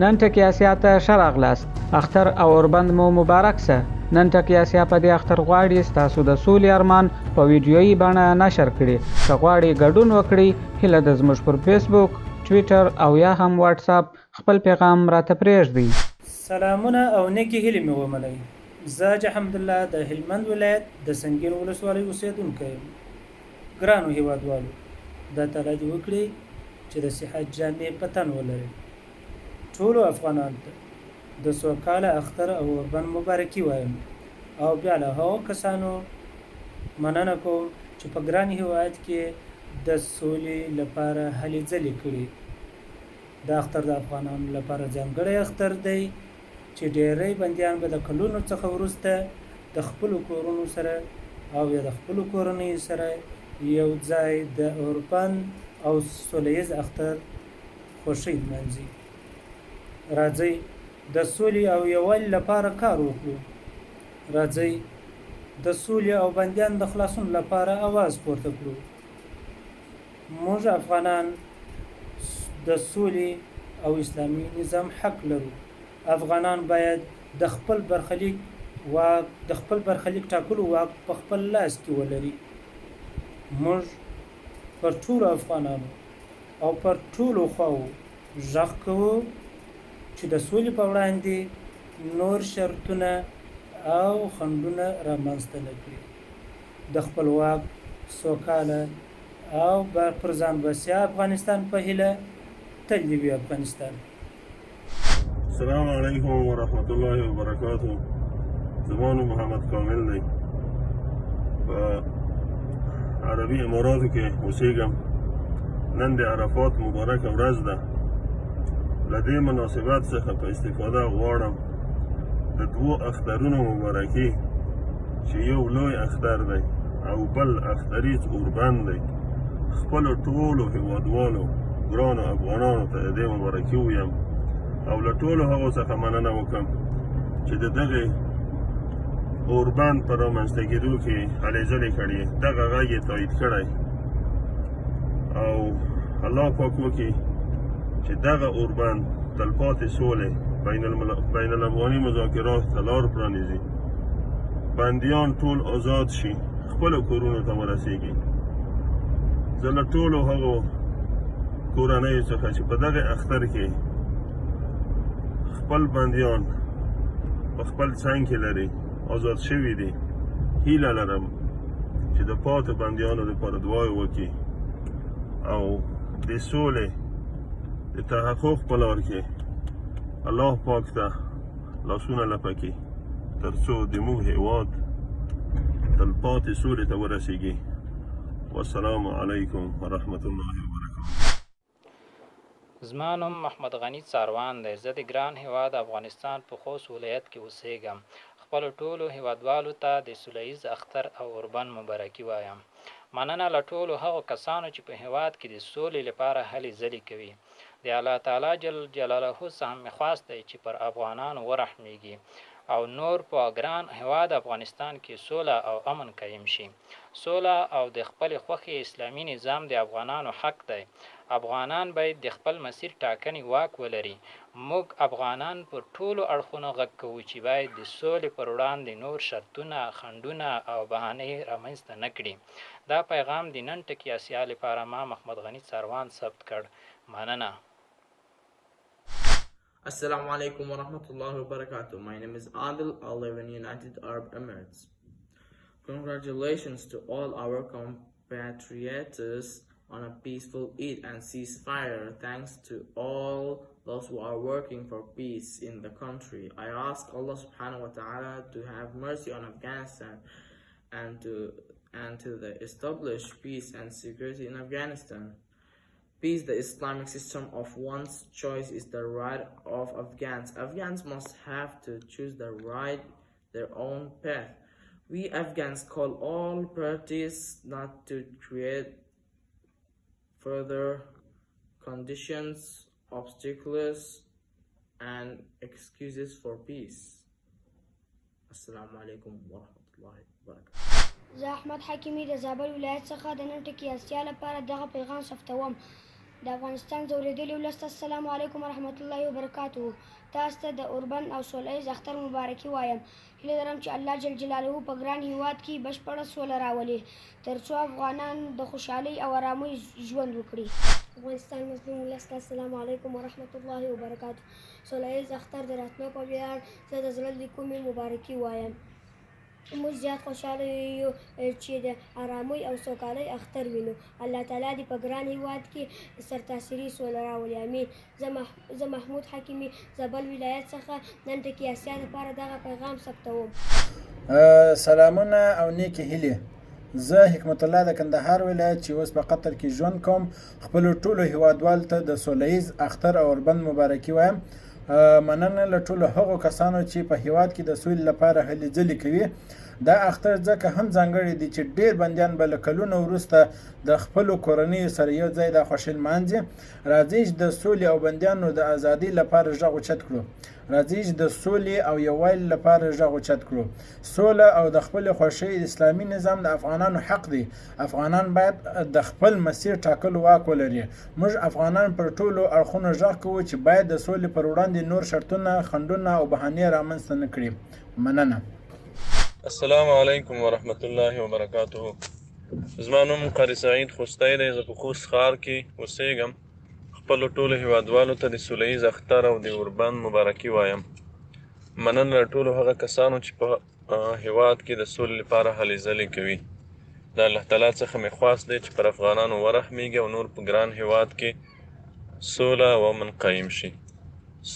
نن ټکي اسیا ته ښه راغلاست. اختر او اوربند مو مبارک شه. نن ټکي اسیا په دې اختر غواړي ستاسو د سولې ارمان په ویډیويي بڼه نشر کړي. که غواړي ګډون وکړي، هیله ده زموږ پر فیسبوک، ټویټر او یا هم واتساپ خپل پیغام راته پرېږدئ. سلامونه او نیکې هیلې مې ومنئ. زه حمدالله د هلمند ولایت د سنګین ولسوالۍ اوسېدونکی یم. ګرانو هیوادوالو، دا تعالی دې وکړي چې د صحت جامې په تن ولرئ. ټولو افغانانو ته د سوکاله اختر او اوربند مبارکي وایم او بیا له هغو کسانو مننه کوم چې په ګران هیواد کې د سولې لپاره هلې ځلې کړي. دا اختر د افغانانو لپاره ځانګړی اختر دی چې ډیری بندیان به د کلونو څخه وروسته د خپلو کورونو سره او یا د خپلو کورنیو سره یو ځای د اوربند او سوله ییز اختر خوښۍ لمانځي. راځئ د سولې او یووالي لپاره کار وکړو. راځئ د سولې او بندیان د خلاصون لپاره اواز پورته کړو. موږ افغانان د سولې او اسلامي نظام حق لرو. افغانان باید د خپل برخلیک ټاکلو واک په خپل لاس کې ولري. موږ پر ټولو افغانانو او پر ټولو خواو غږ کوو چې د سولې په وړاندې نور شرطونه او خنډونه رامنځته نه کړي. د خپلواک، سوکاله او پر ځان بسیا افغانستان په هیله تل دې وي افغانستان. السلام علیکم ورحمت الله وبرکاته. زما نوم محمد کامل دی. په عربي اماراتو کې اوسېږم. نن د عرفات مبارکه ورځ ده. له دې مناسبت څخه په استفاده غواړم د دوو اخترونو مبارکي چې یو لوی اختر دی او بل اختریز اوربند دی خپلو ټولو هیوادوالو ګرانو افغانانو ته د دې مبارکي ویم او له ټولو هغو څخه مننه وکړم چې د دغې اوربند په رامنځته کېدو کې هلې ځلې کړي. دغه غږ یې تایید کړی او الله پاک وکړي چې دغه اوربند تلپاتې سولې بین الافغاني مذاکرات ته لار پرانیزي. بندیان ټول آزاد شي، خپلو کورونو ته ورسیږي. زه له ټولو هغو کورنیو څخه چې په دغه اختر کې خپل بندیان په خپل څنګ کې لري آزاد شوي دي، هیله لرم چې د پاتې بندیانو لپاره دعای وکړي او د سولې د تحقق په لار کې الله پاک ته لاسونه لپه کړي تر څو د موږ هیواد تلپاتې سولې ته ورسیږي. والسلام علیکم ورحمت الله وبرکاته. زما نوم محمد غنی څاروان دی. زه د ګران هیواد افغانستان په خوست ولایت کې اوسېږم. خپلو ټولو هیوادوالو ته د سوله ییز اختر او اوربند مبارکي وایم. مننه له ټولو هغو کسانو چې په هیواد کې د سولې لپاره هلې ځلې کوي. د الله تعالی جل جلاله څخه مې خواست دی چې پر افغانانو ورحمیږي او نور په ګران هیواد افغانستان کې سوله او امن قایم شي. سوله او د خپل خوښې اسلامي نظام د افغانانو حق دی. افغانان باید د خپل مسیر ټاکنې واک ولري. موږ افغانان پر ټولو اړخونو غږ کوو چې باید د سولې پر وړاندې نور شرطونه، خنډونه او بهانې رامنځته نه کړي. دا پیغام د نن ټکي اسیا لپاره ما محمد غنی څاروان ثبت کړ. مننه. Assalamu alaikum wa rahmatullahi wa barakatuh. My name is Adil. I live in United Arab Emirates. Congratulations to all our compatriots on a peaceful Eid and ceasefire. Thanks to all those who are working for peace in the country. I ask Allah subhanahu wa ta'ala to have mercy on Afghanistan and to establish peace and security in Afghanistan. Peace, the Islamic system of one's choice, is the right of Afghans. Afghans must have to choose their own path. We Afghans call all parties not to create further conditions, obstacles, and excuses for peace. Assalamu alaikum wa rahmatullahi wa barakatuh. زه احمد حکیمی د زابل ولایت څخه د نن ټکي اسیا لپاره دغه پیغام ثبتوم. د افغانستان ځورېدلي ولس ته السلام علیکم ورحمت الله وبرکاتو. تاسو ته د اوربند او سوله ییز اختر مبارکي وایم. هیله لرم چې الله جل جلاله په ګران هیواد کې بشپړه سوله راولي تر څو افغانان د خوشحالۍ او آرامۍ ژوند وکړي. افغانستان مظلوم ولس ته السلام علیکم ورحمت الله وبرکاتو. سوله ییز اختر د راتلو په ویاړ زه د زړه له کومې مبارکي وایم. موږ زیات خوشحاله یو چې د آرامۍ او سوکالۍ اختر وینو. الله تعالی دې په ګران هیواد کې سرتاسري سوله راولي. امین. زه محمود حکیمي زابل ولایت څخه نن ټکي اسیا لپاره دغه پیغام ثبتوم. سلامونه او نیکې هیلې. زه حکمت الله د کندهار ولایت چې اوس په قطر کې ژوند کوم خپلو ټولو هیوادوالو ته د سوله ییز اختر او اوربند مبارکي وایم. مننه له ټولو هغو کسانو چې په هیواد کې د سولې لپاره هلې ځلې کوي. دا اختر ځکه هم ځانګړی دی چې ډېر بندیان به له کلونو وروسته د خپلو کورنیو سره یو ځای دا خوښي لمانځي. راځئ چې د سولې او بندیانو د ازادۍ لپاره غږ اوچت کړو. راځئ چې د سولې او یووالي لپاره غږ اوچت کړو. سوله او د خپلې خوښۍ اسلامي نظام د افغانانو حق دی. افغانان باید د خپل مسیر ټاکلو واک ولري. موږ افغانان پر ټولو اړخونو غږ کوو چې باید د سولې پر وړاندې نور شرطونه، خنډونه او بهانې رامنځته نه کړي. مننه. السلام علیکم ورحمت الله وبرکاته. زما نوم قاری سعید خوستی دی. زه په خوست ښار کې اوسېږم. خپلو ټولو هیوادوالو ته د سوله ییز اختر او د اوربند مبارکي وایم. مننه له ټولو هغه کسانو چې په هیواد کې د سولې لپاره هلې ځلې کوي. د الله تعالی څخه مې خواست دی چې پر افغانانو ورحمیږي او نور په ګران هیواد کې سوله او امن قایم شي.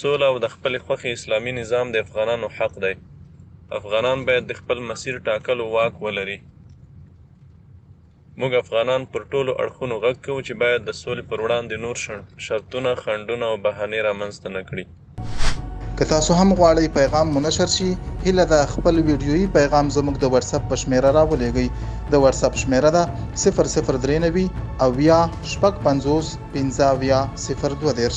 سوله او د خپلې خوښې اسلامي نظام د افغانانو حق دی. افغانان باید د خپل مسیر ټاکلو واک ولري. موږ افغانان پر ټولو اړخونو غږ کوو چې باید د سولې پر وړاندې نور شرطونه، خنډونه او بهانې رامنځته نه کړي. که تاسو هم غواړئ پیغام مو نشر شي، هیله ده خپل ویډیویي پیغام زموږ د واتساپ په شمیره راولېږئ. د واتساپ شمیره ده 0093 اویا شپږ 50 15 02.